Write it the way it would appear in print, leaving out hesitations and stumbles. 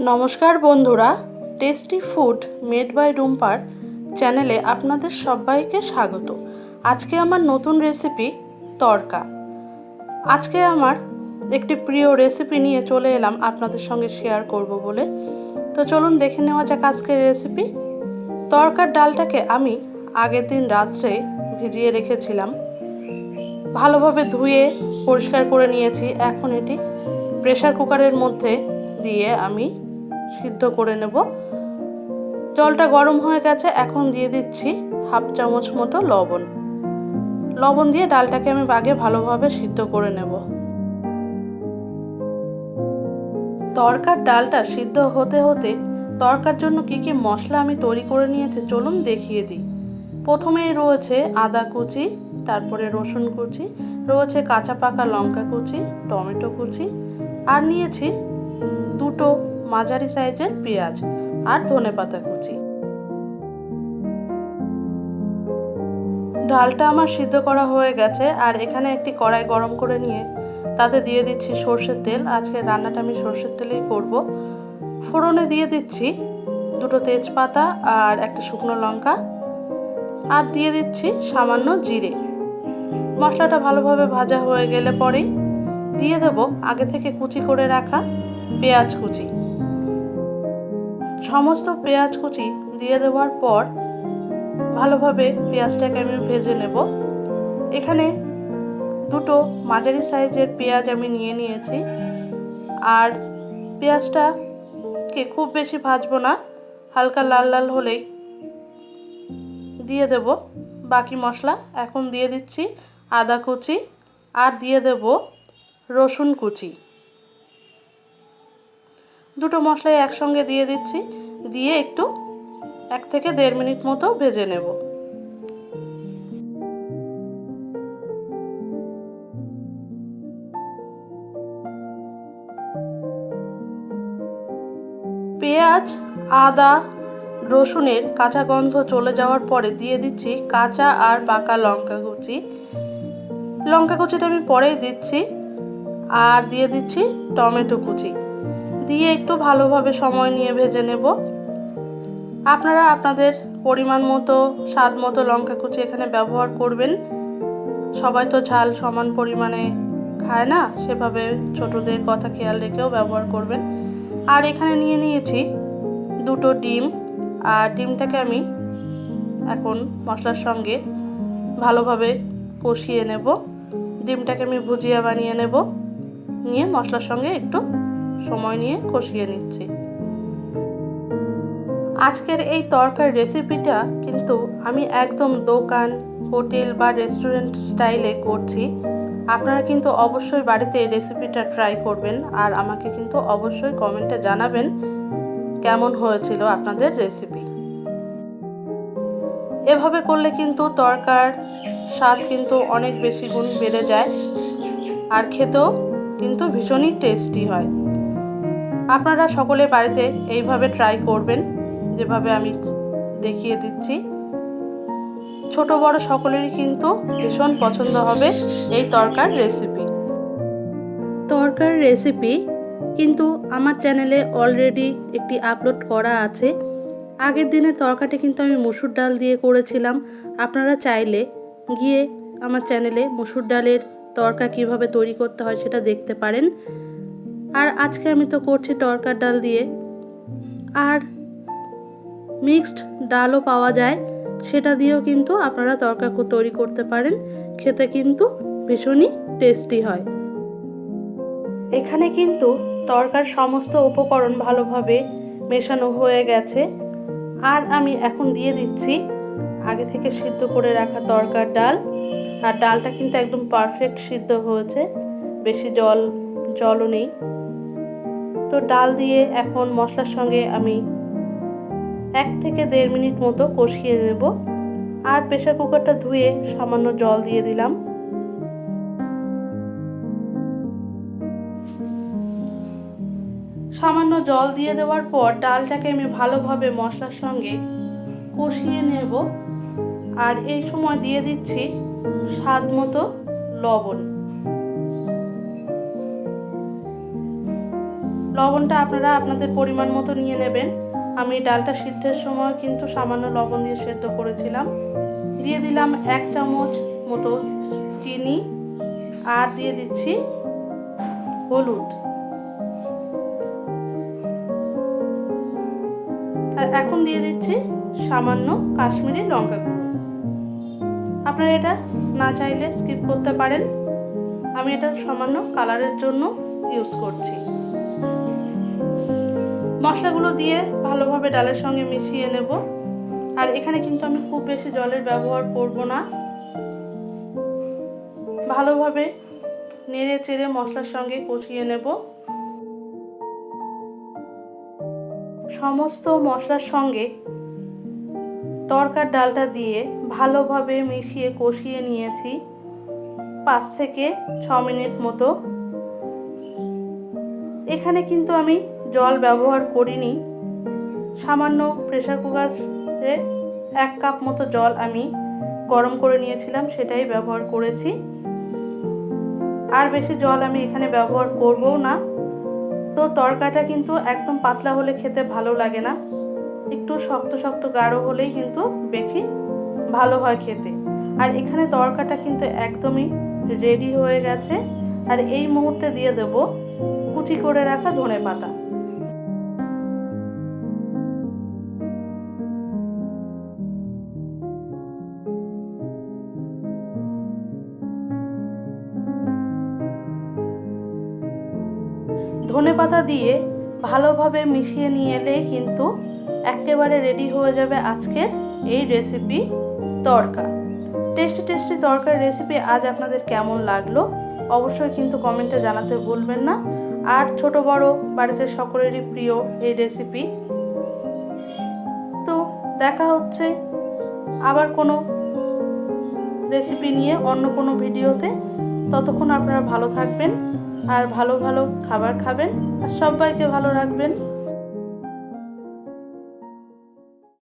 নমস্কার বন্ধুরা, tasty food made by রুম্পার চ্যানেলে আপনাদের সবাইকে স্বাগত। আজকে আমার নতুন রেসিপি তড়কা। আজকে আমার একটি প্রিয় রেসিপি নিয়ে চলে এলাম আপনাদের সঙ্গে শেয়ার করব বলে। তো চলুন দেখে নেওয়া যাক আজকের রেসিপি। তড়কার ডালটাকে আমি আগের দিন রাত্রে ভিজিয়ে রেখেছিলাম, ভালোভাবে ধুয়ে পরিষ্কার করে নিয়েছি। এখন এটি প্রেসার কুকারের মধ্যে দিয়ে আমি সিদ্ধ করে নেব। জলটা গরম হয়ে গেছে, এখন দিয়ে দিচ্ছি হাফ চামচ মতো লবণ দিয়ে ডালটাকে আমি আগে ভালোভাবে সিদ্ধ করে নেব। তড়কার ডালটা সিদ্ধ হতে হতে তড়কার জন্য কি কি মশলা আমি তৈরি করে নিয়েছি চলুন দেখিয়ে দিই। প্রথমেই রয়েছে আদা কুচি, তারপরে রসুন কুচি, রয়েছে কাঁচা পাকা লঙ্কা কুচি, টমেটো কুচি, আর নিয়েছি দুটো মাঝারি সাইজের পেঁয়াজ আর ধনেপাতা কুচি। ডালটা আমার সিদ্ধ করা হয়ে গেছে, আর এখানে একটি কড়াই গরম করে নিয়ে তাতে দিয়ে দিচ্ছি সর্ষের তেল। আজকে রান্নাটা আমি সর্ষের তেলেই করব। ফোড়নে দিয়ে দিচ্ছি দুটো তেজপাতা আর একটা শুকনো লঙ্কা, আর দিয়ে দিচ্ছি সামান্য জিরে। মশলাটা ভালোভাবে ভাজা হয়ে গেলে পরেই দিয়ে দেব আগে থেকে কুচি করে রাখা পেঁয়াজ কুচি। সমস্ত পেঁয়াজ কুচি দিয়ে দেওয়ার পর ভালোভাবে পেঁয়াজটাকে আমি ভেজে নেব। এখানে দুটো মাঝারি সাইজের পেঁয়াজ আমি নিয়ে নিয়েছি, আর পেঁয়াজটাকে খুব বেশি ভাজবো না, হালকা লাল লাল হলেই দিয়ে দেব বাকি মশলা। এখন দিয়ে দিচ্ছি আদা কুচি আর দিয়ে দেব রসুন কুচি। দুটো মশলাই একসঙ্গে দিয়ে দিচ্ছি, দিয়ে একটু 1 থেকে 1.5 মিনিট মতো ভেজে নেব। পেঁয়াজ, আদা, রসুনের কাঁচা গন্ধ চলে যাওয়ার পরে দিয়ে দিচ্ছি কাঁচা আর পাকা লঙ্কা কুচি। লঙ্কা কুচিটা আমি পরেই দিচ্ছি, আর দিয়ে দিচ্ছি টমেটো কুচি, দিয়ে একটু ভালোভাবে সময় নিয়ে ভেজে নেব। আপনারা আপনাদের পরিমাণ মতো স্বাদ মতো লঙ্কা কুচি এখানে ব্যবহার করবেন। সবাই তো ঝাল সমান পরিমাণে খায় না, সেভাবে ছোটদের কথা খেয়াল রেখেও ব্যবহার করবেন। আর এখানে নিয়ে নিয়েছি দুটো ডিম, আর ডিমটাকে আমি এখন মশলার সঙ্গে ভালোভাবে কষিয়ে নেব। ডিমটাকে আমি ভুজিয়া বানিয়ে নেব, নিয়ে মশলার সঙ্গে একটু সময় নিয়ে কষিয়ে নিচ্ছি। আজকের এই তরকারির রেসিপিটা কিন্তু আমি একদম দোকান, হোটেল বা রেস্টুরেন্ট স্টাইলে করছি। আপনারা কিন্তু অবশ্যই বাড়িতে এই রেসিপিটা ট্রাই করবেন, আর আমাকে কিন্তু অবশ্যই কমেন্টে জানাবেন কেমন হয়েছিল আপনাদের রেসিপি। এভাবে করলে কিন্তু তরকার স্বাদ কিন্তু অনেক বেশি গুণ বেড়ে যায়, আর খেতেও কিন্তু ভীষণই টেস্টি হয়। আপনারা সকলে বাড়িতে এইভাবে ট্রাই করবেন যেভাবে আমি দেখিয়ে দিচ্ছি। ছোট বড় সকলেরই কিন্তু ভীষণ পছন্দ হবে এই তরকার রেসিপি। তরকার রেসিপি কিন্তু আমার চ্যানেলে অলরেডি একটি আপলোড করা আছে। আগের দিনের তরকাটি কিন্তু আমি মসুর ডাল দিয়ে করেছিলাম। আপনারা চাইলে গিয়ে আমার চ্যানেলে মসুর ডালের তরকা কিভাবে তৈরি করতে হয় সেটা দেখতে পারেন। আর আজকে আমি তো করছি তরকার ডাল দিয়ে, আর মিক্সড ডালও পাওয়া যায়, সেটা দিয়েও কিন্তু আপনারা তরকা তৈরি করতে পারেন। খেতে কিন্তু ভীষণই টেস্টি হয়। এখানে কিন্তু তরকার সমস্ত উপকরণ ভালোভাবে মেশানো হয়ে গেছে, আর আমি এখন দিয়ে দিচ্ছি আগে থেকে সিদ্ধ করে রাখা তরকার ডাল। আর ডালটা কিন্তু একদম পারফেক্ট সিদ্ধ হয়েছে, বেশি জলও নেই। তো ডাল দিয়ে এখন মশলার সঙ্গে আমি 1 থেকে 1.5 মিনিট মতো কষিয়ে নেব। আর প্রেসার কুকারটা ধুয়ে সামান্য জল দিয়ে দিলাম। সামান্য জল দিয়ে দেওয়ার পর ডালটাকে আমি ভালোভাবে মশলার সঙ্গে কষিয়ে নেব। আর এই সময় দিয়ে দিচ্ছি স্বাদ মতো লবণ। লবণটা আপনারা আপনাদের পরিমাণ মতো নিয়ে নেবেন। আমি ডালটা সিদ্ধের সময় কিন্তু সামান্য লবণ দিয়ে সেদ্ধ করেছিলাম। দিয়ে দিলাম 1 চামচ মতো চিনি আর দিয়ে দিচ্ছি হলুদ। আর এখন দিয়ে দিচ্ছি সামান্য কাশ্মীরি লঙ্কা গুঁড়ো। আপনারা এটা না চাইলে স্কিপ করতে পারেন, আমি এটা সামান্য কালারের জন্য ইউজ করছি। মশলাগুলো দিয়ে ভালোভাবে ডালের সঙ্গে মিশিয়ে নেব। আর এখানে কিন্তু আমি খুব বেশি জলের ব্যবহার করব না। ভালোভাবে নেড়ে চেড়ে মশলার সঙ্গে কষিয়ে নেব। সমস্ত মশলার সঙ্গে তরকার ডালটা দিয়ে ভালোভাবে মিশিয়ে কষিয়ে নিয়েছি 5 থেকে 6 মিনিট মতো। এখানে কিন্তু আমি জল ব্যবহার করিনি। সামান্য প্রেসার কুকারে 1 কাপ মতো জল আমি গরম করে নিয়েছিলাম, সেটাই ব্যবহার করেছি। আর বেশি জল আমি এখানে ব্যবহার করব না। তো তরকাটা কিন্তু একদম পাতলা হলে খেতে ভালো লাগে না, একটু শক্ত শক্ত গাঢ় হলেই কিন্তু বেশি ভালো হয় খেতে। আর এখানে তরকাটা কিন্তু একদমই রেডি হয়ে গেছে। আর এই মুহূর্তে দিয়ে দেব কুচি করে রাখা ধনেপাতা। ধনেপাতা দিয়ে ভালোভাবে মিশিয়ে নিয়ে এলেই কিন্তু একেবারে রেডি হয়ে যাবে আজকের এই রেসিপি তড়কা। টেস্টি টেস্টি তরকার রেসিপি আজ আপনাদের কেমন লাগলো অবশ্যই কিন্তু কমেন্টে জানাতে ভুলবেন না। আর ছোট বড় বাড়িতে সকলেরই প্রিয় এই রেসিপি। তো দেখা হচ্ছে আবার কোনো রেসিপি নিয়ে অন্য কোনো ভিডিওতে। ততক্ষণ আপনারা ভালো থাকবেন আর ভালো ভালো খাবার খাবেন আর সবাইকে ভালো রাখবেন।